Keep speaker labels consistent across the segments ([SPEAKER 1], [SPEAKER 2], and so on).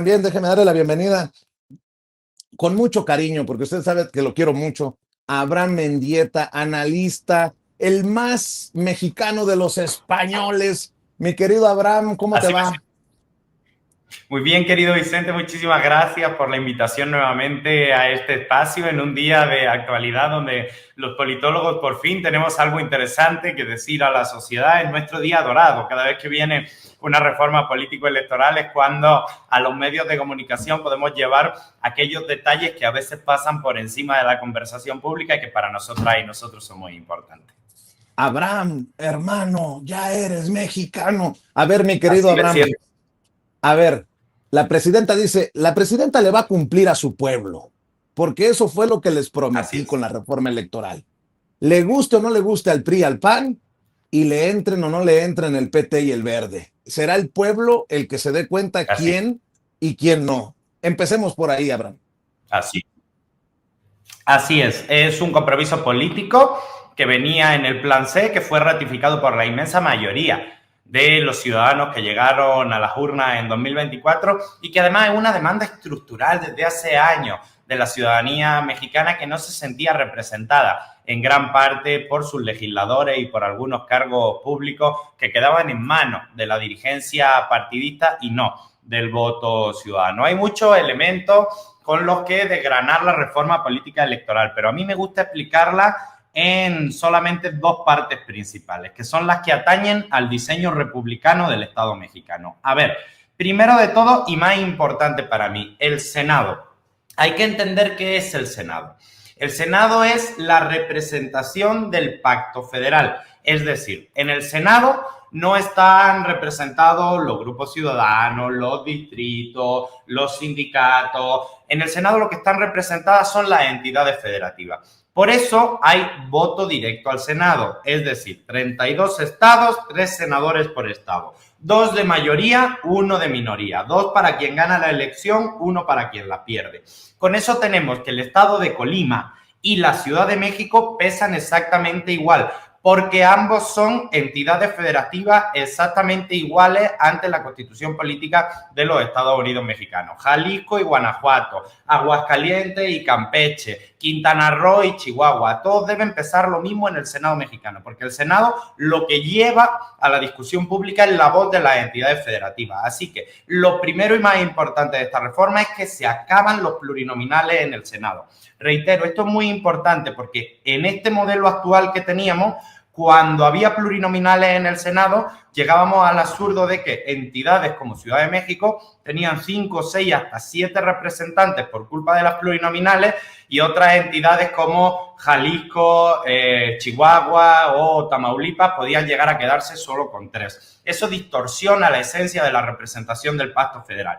[SPEAKER 1] También déjeme darle la bienvenida con mucho cariño, porque usted sabe que lo quiero mucho, a Abraham Mendieta, analista, el más mexicano de los españoles. Mi querido Abraham, ¿cómo te
[SPEAKER 2] Así
[SPEAKER 1] va?
[SPEAKER 2] Muy bien, querido Vicente, muchísimas gracias por la invitación nuevamente a este espacio en un día de actualidad donde los politólogos por fin tenemos algo interesante que decir a la sociedad en nuestro día dorado. Cada vez que viene una reforma político-electoral es cuando a los medios de comunicación podemos llevar aquellos detalles que a veces pasan por encima de la conversación pública y que para nosotras y nosotros son muy importantes.
[SPEAKER 1] Abraham, hermano, ya eres mexicano. A ver, mi querido
[SPEAKER 2] Así me
[SPEAKER 1] Abraham,
[SPEAKER 2] siento.
[SPEAKER 1] a ver, la presidenta dice, la presidenta le va a cumplir a su pueblo, porque eso fue lo que les
[SPEAKER 2] Así
[SPEAKER 1] prometí con
[SPEAKER 2] es.
[SPEAKER 1] la reforma electoral. Le guste o no le guste al PRI, al PAN, y le entren o no le entren el PT y el Verde. Será el pueblo el que se dé cuenta
[SPEAKER 2] Así,
[SPEAKER 1] quién y quién no. Empecemos por ahí, Abraham.
[SPEAKER 2] así. Así es un compromiso político que venía en el Plan C, que fue ratificado por la inmensa mayoría de los ciudadanos que llegaron a las urnas en 2024 y que además es una demanda estructural desde hace años de la ciudadanía mexicana que no se sentía representada en gran parte por sus legisladores y por algunos cargos públicos que quedaban en manos de la dirigencia partidista y no del voto ciudadano. Hay muchos elementos con los que desgranar la reforma política electoral, pero a mí me gusta explicarla en solamente dos partes principales, que son las que atañen al diseño republicano del Estado mexicano. A ver, primero de todo y más importante para mí, el Senado. Hay que entender qué es el Senado. El Senado es la representación del pacto federal, es decir, en el Senado no están representados los grupos ciudadanos, los distritos, los sindicatos. En el Senado lo que están representadas son las entidades federativas. Por eso hay voto directo al Senado, es decir, 32 estados, 3 senadores por estado. 2 de mayoría, 1 de minoría. 2 para quien gana la elección, 1 para quien la pierde. Con eso tenemos que el estado de Colima y la Ciudad de México pesan exactamente igual, porque ambos son entidades federativas exactamente iguales ante la Constitución Política de los Estados Unidos Mexicanos. Jalisco y Guanajuato, Aguascalientes y Campeche, Quintana Roo y Chihuahua, todos deben pesar lo mismo en el Senado mexicano, porque el Senado lo que lleva a la discusión pública es la voz de las entidades federativas. Así que lo primero y más importante de esta reforma es que se acaban los plurinominales en el Senado. Reitero, esto es muy importante porque en este modelo actual que teníamos, cuando había plurinominales en el Senado, llegábamos al absurdo de que entidades como Ciudad de México tenían 5, 6, hasta 7 representantes por culpa de las plurinominales y otras entidades como Jalisco, Chihuahua o Tamaulipas podían llegar a quedarse solo con 3. Eso distorsiona la esencia de la representación del pacto federal.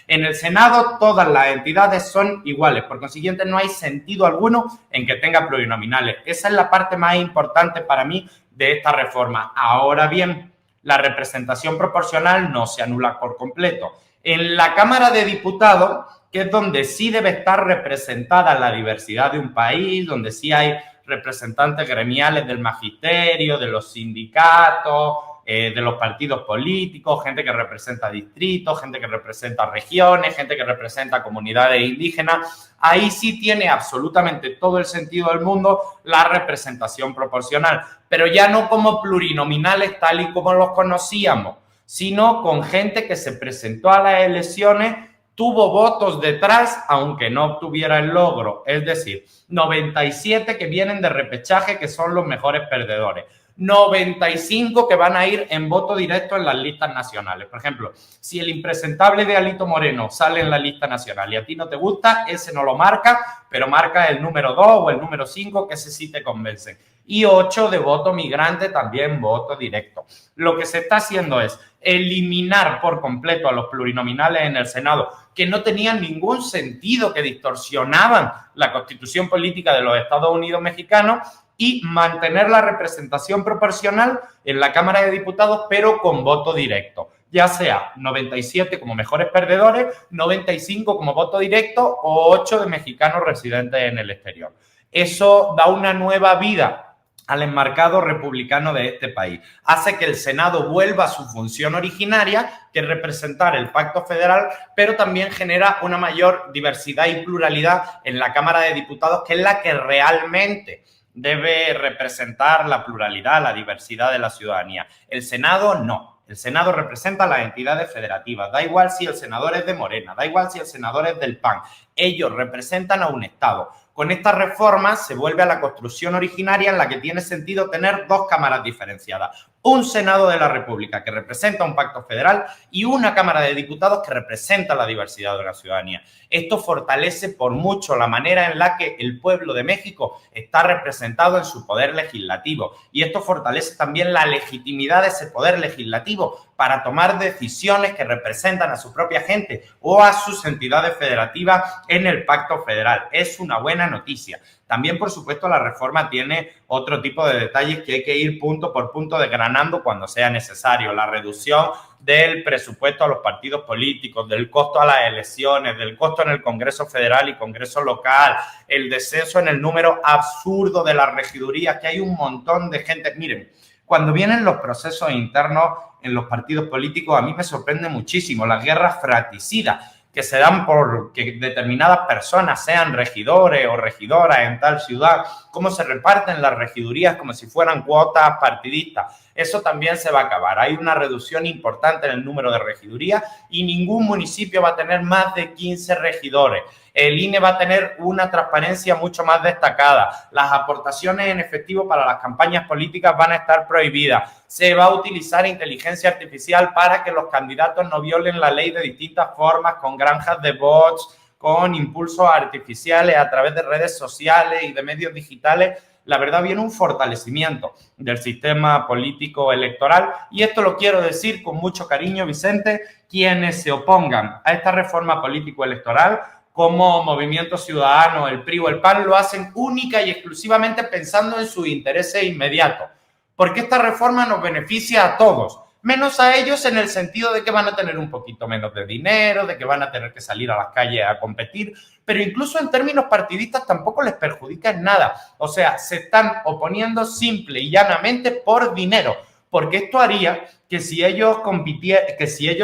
[SPEAKER 2] En el Senado todas las entidades son iguales, por consiguiente no hay sentido alguno en que tenga plurinominales. Esa es la parte más importante para mí de esta reforma. Ahora bien, la representación proporcional no se anula por completo. En la Cámara de Diputados, que es donde sí debe estar representada la diversidad de un país, donde sí hay representantes gremiales del magisterio, de los sindicatos, de los partidos políticos, gente que representa distritos, gente que representa regiones, gente que representa comunidades indígenas. Ahí sí tiene absolutamente todo el sentido del mundo la representación proporcional, pero ya no como plurinominales tal y como los conocíamos, sino con gente que se presentó a las elecciones, tuvo votos detrás, aunque no obtuviera el logro. Es decir, 97 que vienen de repechaje, que son los mejores perdedores. 95 que van a ir en voto directo en las listas nacionales. Por ejemplo, si el impresentable de Alito Moreno sale en la lista nacional y a ti no te gusta, ese no lo marca, pero marca el número 2 o el número 5, que ese sí te convence. Y 8 de voto migrante, también voto directo. Lo que se está haciendo es eliminar por completo a los plurinominales en el Senado, que no tenían ningún sentido, que distorsionaban la constitución política de los Estados Unidos mexicanos, y mantener la representación proporcional en la Cámara de Diputados, pero con voto directo, ya sea 97 como mejores perdedores, 95 como voto directo o 8 de mexicanos residentes en el exterior. Eso da una nueva vida al enmarcado republicano de este país. Hace que el Senado vuelva a su función originaria, que es representar el pacto federal, pero también genera una mayor diversidad y pluralidad en la Cámara de Diputados, que es la que realmente debe representar la pluralidad, la diversidad de la ciudadanía. El Senado no. El Senado representa a las entidades federativas. Da igual si el senador es de Morena, da igual si el senador es del PAN. Ellos representan a un Estado. Con esta reforma se vuelve a la construcción originaria en la que tiene sentido tener dos cámaras diferenciadas. Un Senado de la República que representa un pacto federal y una Cámara de Diputados que representa la diversidad de la ciudadanía. Esto fortalece por mucho la manera en la que el pueblo de México está representado en su poder legislativo, y esto fortalece también la legitimidad de ese poder legislativo para tomar decisiones que representan a su propia gente o a sus entidades federativas en el pacto federal. Es una buena noticia. También, por supuesto, la reforma tiene otro tipo de detalles que hay que ir punto por punto desgranando cuando sea necesario. La reducción del presupuesto a los partidos políticos, del costo a las elecciones, del costo en el Congreso Federal y Congreso Local, el descenso en el número absurdo de las regidurías, que hay un montón de gente. Miren, cuando vienen los procesos internos en los partidos políticos, a mí me sorprende muchísimo las guerras fratricidas que se dan por que determinadas personas sean regidores o regidoras en tal ciudad, cómo se reparten las regidurías como si fueran cuotas partidistas. Eso también se va a acabar. Hay una reducción importante en el número de regidurías y ningún municipio va a tener más de 15 regidores. El INE va a tener una transparencia mucho más destacada. Las aportaciones en efectivo para las campañas políticas van a estar prohibidas. Se va a utilizar inteligencia artificial para que los candidatos no violen la ley de distintas formas, con granjas de bots, con impulsos artificiales a través de redes sociales y de medios digitales. La verdad, viene un fortalecimiento del sistema político electoral, y esto lo quiero decir con mucho cariño, Vicente. Quienes se opongan a esta reforma político-electoral, como Movimiento Ciudadano, el PRI o el PAN, lo hacen única y exclusivamente pensando en sus intereses inmediatos, porque esta reforma nos beneficia a todos, menos a ellos en el sentido de que van a tener un poquito menos de dinero, de que van a tener que salir a las calles a competir, pero incluso en términos partidistas tampoco les perjudica en nada. O sea, se están oponiendo simple y llanamente por dinero, porque esto haría que si ellos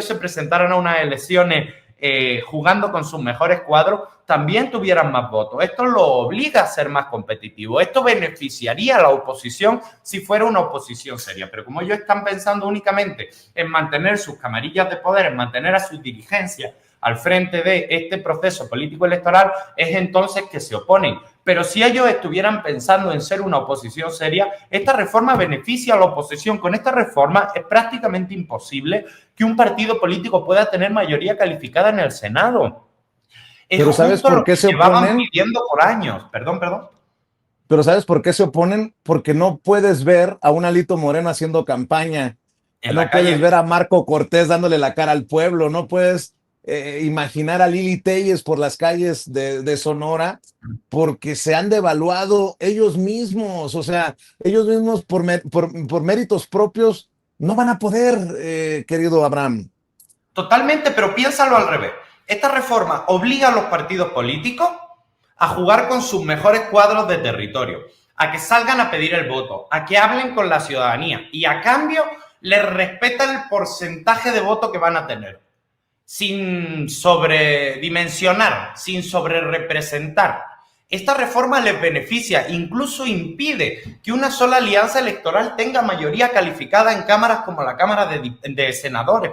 [SPEAKER 2] se presentaran a unas elecciones jugando con sus mejores cuadros, también tuvieran más votos. Esto lo obliga a ser más competitivo. Esto beneficiaría a la oposición si fuera una oposición seria. Pero como ellos están pensando únicamente en mantener sus camarillas de poder, en mantener a sus dirigencias al frente de este proceso político electoral, es entonces que se oponen. Pero si ellos estuvieran pensando en ser una oposición seria, esta reforma beneficia a la oposición. Con esta reforma es prácticamente imposible que un partido político pueda tener mayoría calificada en el Senado.
[SPEAKER 1] Pero ¿sabes por qué se oponen?
[SPEAKER 2] Pidiendo por años. Perdón.
[SPEAKER 1] Pero ¿sabes por qué se oponen? Porque no puedes ver a un Alito Moreno haciendo campaña. No puedes ver a Marco Cortés dándole la cara al pueblo. No puedes imaginar a Lili Téllez por las calles de Sonora, porque se han devaluado ellos mismos. O sea, ellos mismos por méritos propios no van a poder, querido Abraham.
[SPEAKER 2] Totalmente, pero piénsalo al revés. Esta reforma obliga a los partidos políticos a jugar con sus mejores cuadros de territorio, a que salgan a pedir el voto, a que hablen con la ciudadanía y a cambio les respeta el porcentaje de voto que van a tener, sin sobredimensionar, sin sobrerepresentar. Esta reforma les beneficia, incluso impide que una sola alianza electoral tenga mayoría calificada en cámaras como la Cámara de Senadores.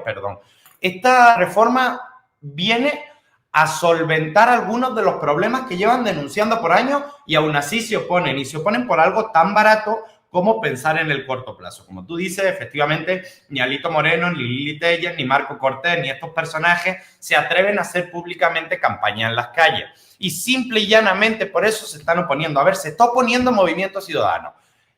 [SPEAKER 2] Esta reforma viene a solventar algunos de los problemas que llevan denunciando por años y aún así se oponen. Y se oponen por algo tan barato como pensar en el corto plazo. Como tú dices, efectivamente, ni Alito Moreno, ni Lili Téllez, ni Marco Cortés, ni estos personajes se atreven a hacer públicamente campaña en las calles. Y simple y llanamente por eso se están oponiendo. A ver, se está oponiendo Movimiento Ciudadano.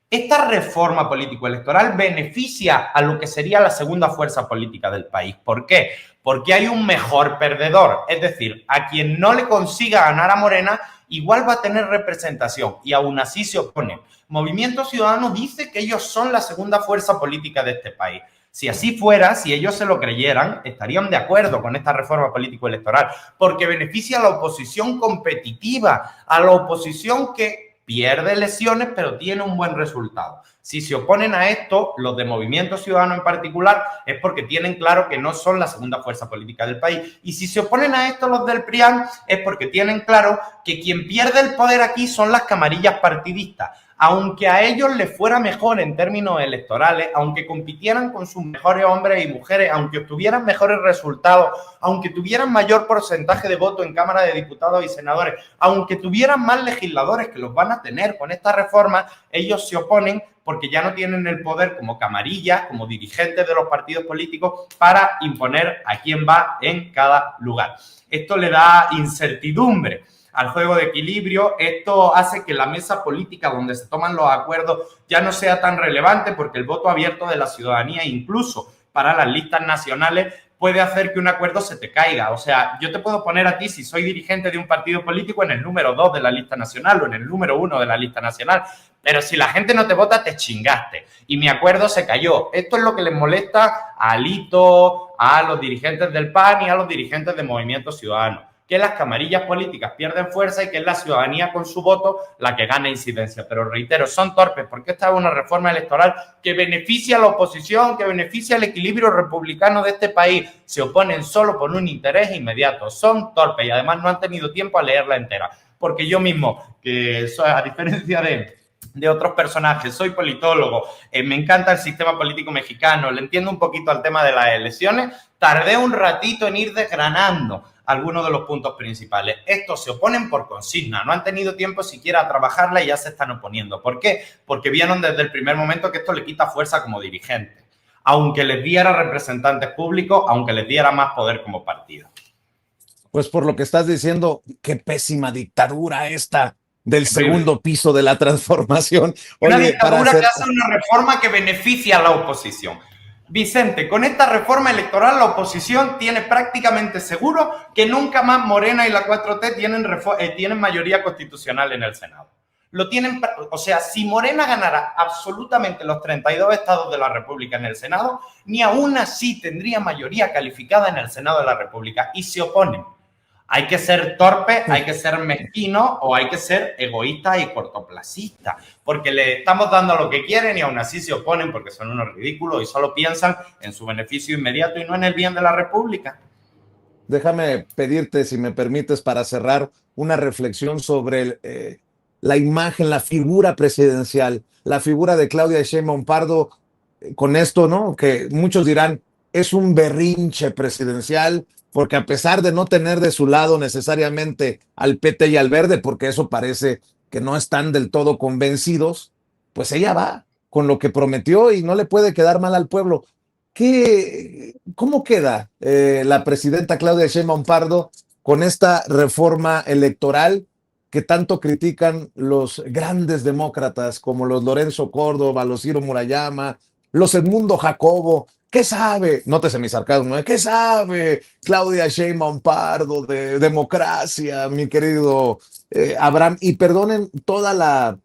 [SPEAKER 2] Esta reforma político-electoral beneficia a lo que sería la segunda fuerza política del país. ¿Por qué? Porque hay un mejor perdedor. Es decir, a quien no le consiga ganar a Morena, igual va a tener representación y aún así se opone. Movimiento Ciudadano dice que ellos son la segunda fuerza política de este país. Si así fuera, si ellos se lo creyeran, estarían de acuerdo con esta reforma político-electoral, porque beneficia a la oposición competitiva, a la oposición que pierde elecciones, pero tiene un buen resultado. Si se oponen a esto, los de Movimiento Ciudadano en particular, es porque tienen claro que no son la segunda fuerza política del país. Y si se oponen a esto los del PRIAN, es porque tienen claro que quien pierde el poder aquí son las camarillas partidistas. Aunque a ellos les fuera mejor en términos electorales, aunque compitieran con sus mejores hombres y mujeres, aunque obtuvieran mejores resultados, aunque tuvieran mayor porcentaje de voto en Cámara de Diputados y Senadores, aunque tuvieran más legisladores que los van a tener con esta reforma, ellos se oponen porque ya no tienen el poder como camarillas, como dirigentes de los partidos políticos para imponer a quién va en cada lugar. Esto le da incertidumbre al juego de equilibrio. Esto hace que la mesa política donde se toman los acuerdos ya no sea tan relevante, porque el voto abierto de la ciudadanía, incluso para las listas nacionales, puede hacer que un acuerdo se te caiga. O sea, yo te puedo poner a ti, si soy dirigente de un partido político, en el número 2 de la lista nacional o en el número 1 de la lista nacional, pero si la gente no te vota, te chingaste. Y mi acuerdo se cayó. Esto es lo que les molesta a Alito, a los dirigentes del PAN y a los dirigentes de Movimiento Ciudadano, que las camarillas políticas pierden fuerza y que es la ciudadanía con su voto la que gana incidencia. Pero reitero, son torpes, porque esta es una reforma electoral que beneficia a la oposición, que beneficia al equilibrio republicano de este país. Se oponen solo por un interés inmediato. Son torpes y además no han tenido tiempo a leerla entera. Porque yo mismo, que soy, a diferencia de otros personajes, soy politólogo, me encanta el sistema político mexicano, le entiendo un poquito al tema de las elecciones, tardé un ratito en ir desgranando algunos de los puntos principales. Estos se oponen por consigna, no han tenido tiempo siquiera a trabajarla y ya se están oponiendo. ¿Por qué? Porque vieron desde el primer momento que esto le quita fuerza como dirigente, aunque les diera representantes públicos, aunque les diera más poder como partido.
[SPEAKER 1] Pues por lo que estás diciendo, qué pésima dictadura esta del segundo piso de la transformación.
[SPEAKER 2] Una dictadura que hace una reforma que beneficia a la oposición. Vicente, con esta reforma electoral la oposición tiene prácticamente seguro que nunca más Morena y la 4T tienen mayoría constitucional en el Senado. Lo tienen, o sea, si Morena ganara absolutamente los 32 estados de la República en el Senado, ni aún así tendría mayoría calificada en el Senado de la República, y se oponen. Hay que ser torpe, hay que ser mezquino o hay que ser egoísta y cortoplacista, porque le estamos dando lo que quieren y aún así se oponen porque son unos ridículos y solo piensan en su beneficio inmediato y no en el bien de la República.
[SPEAKER 1] Déjame pedirte, si me permites, para cerrar, una reflexión sobre la imagen, la figura presidencial, la figura de Claudia Sheinbaum Pardo, con esto, ¿no? Que muchos dirán, es un berrinche presidencial, porque a pesar de no tener de su lado necesariamente al PT y al Verde, porque eso parece que no están del todo convencidos, pues ella va con lo que prometió y no le puede quedar mal al pueblo. ¿Cómo queda la presidenta Claudia Sheinbaum Pardo con esta reforma electoral que tanto critican los grandes demócratas como los Lorenzo Córdoba, los Ciro Murayama, los Edmundo Jacobo? ¿Qué sabe? Nótese mi sarcasmo, ¿eh? ¿Qué sabe Claudia Sheinbaum Pardo de democracia, mi querido Abraham? Y perdonen toda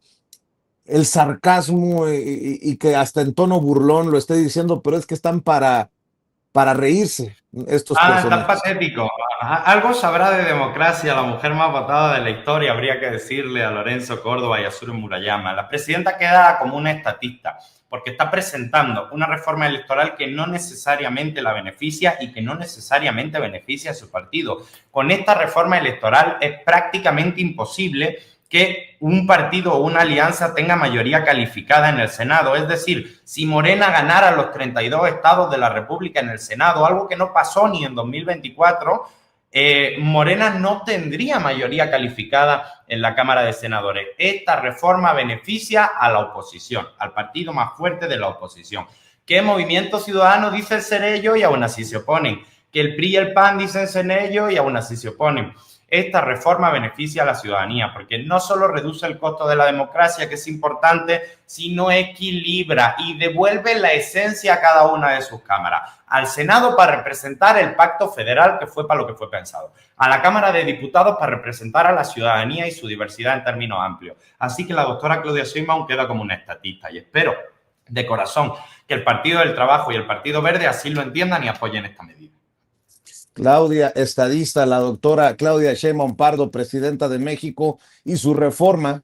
[SPEAKER 1] el sarcasmo y que hasta en tono burlón lo esté diciendo, pero es que están para reírse estos personajes.
[SPEAKER 2] Está patético. Algo sabrá de democracia la mujer más votada de la historia, habría que decirle a Lorenzo Córdoba y a Ciro Murayama. La presidenta queda como una estatista, porque está presentando una reforma electoral que no necesariamente la beneficia y que no necesariamente beneficia a su partido. Con esta reforma electoral es prácticamente imposible que un partido o una alianza tenga mayoría calificada en el Senado. Es decir, si Morena ganara los 32 estados de la República en el Senado, algo que no pasó ni en 2024, Morena no tendría mayoría calificada en la Cámara de Senadores. Esta reforma beneficia a la oposición, al partido más fuerte de la oposición. Que Movimiento Ciudadano dice ser ello y aún así se oponen. Que el PRI y el PAN dicen ser ello y aún así se oponen. Esta reforma beneficia a la ciudadanía porque no solo reduce el costo de la democracia, que es importante, sino equilibra y devuelve la esencia a cada una de sus cámaras. Al Senado para representar el pacto federal, que fue para lo que fue pensado. A la Cámara de Diputados para representar a la ciudadanía y su diversidad en términos amplios. Así que la doctora Claudia Sheinbaum queda como una estatista y espero de corazón que el Partido del Trabajo y el Partido Verde así lo entiendan y apoyen esta medida.
[SPEAKER 1] Claudia, estadista, la doctora Claudia Sheinbaum Pardo, presidenta de México, y su reforma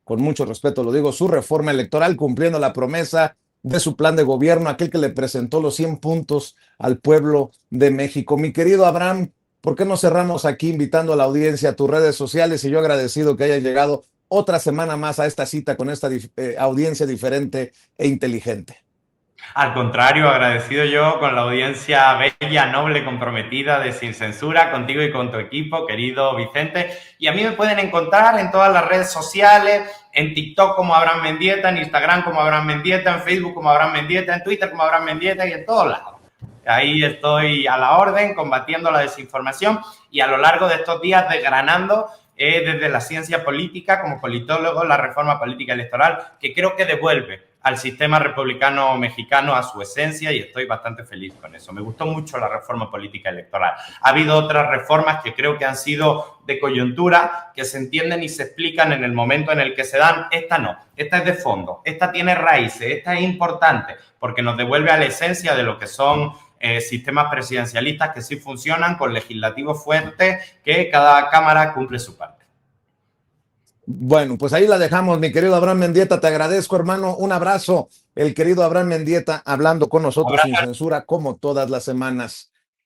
[SPEAKER 1] con mucho respeto lo digo, su reforma electoral, cumpliendo la promesa de su plan de gobierno, aquel que le presentó los 100 puntos al pueblo de México. Mi querido Abraham, ¿por qué no cerramos aquí invitando a la audiencia a tus redes sociales? Y yo agradecido que haya llegado otra semana más a esta cita con esta audiencia diferente e inteligente.
[SPEAKER 2] Al contrario, agradecido yo con la audiencia bella, noble, comprometida de Sin Censura, contigo y con tu equipo, querido Vicente. Y a mí me pueden encontrar en todas las redes sociales, en TikTok como Abraham Mendieta, en Instagram como Abraham Mendieta, en Facebook como Abraham Mendieta, en Twitter como Abraham Mendieta y en todos lados. Ahí estoy a la orden, combatiendo la desinformación y a lo largo de estos días desgranando desde la ciencia política, como politólogo, la reforma política electoral, que creo que devuelve al sistema republicano mexicano a su esencia y estoy bastante feliz con eso. Me gustó mucho la reforma política electoral. Ha habido otras reformas que creo que han sido de coyuntura, que se entienden y se explican en el momento en el que se dan. Esta no, esta es de fondo, esta tiene raíces, esta es importante porque nos devuelve a la esencia de lo que son sistemas presidencialistas que sí funcionan con legislativos fuertes, que cada cámara cumple su parte.
[SPEAKER 1] Bueno, pues ahí la dejamos, mi querido Abraham Mendieta. Te agradezco, hermano. Un abrazo. El querido Abraham Mendieta hablando con nosotros sin censura, como todas las semanas.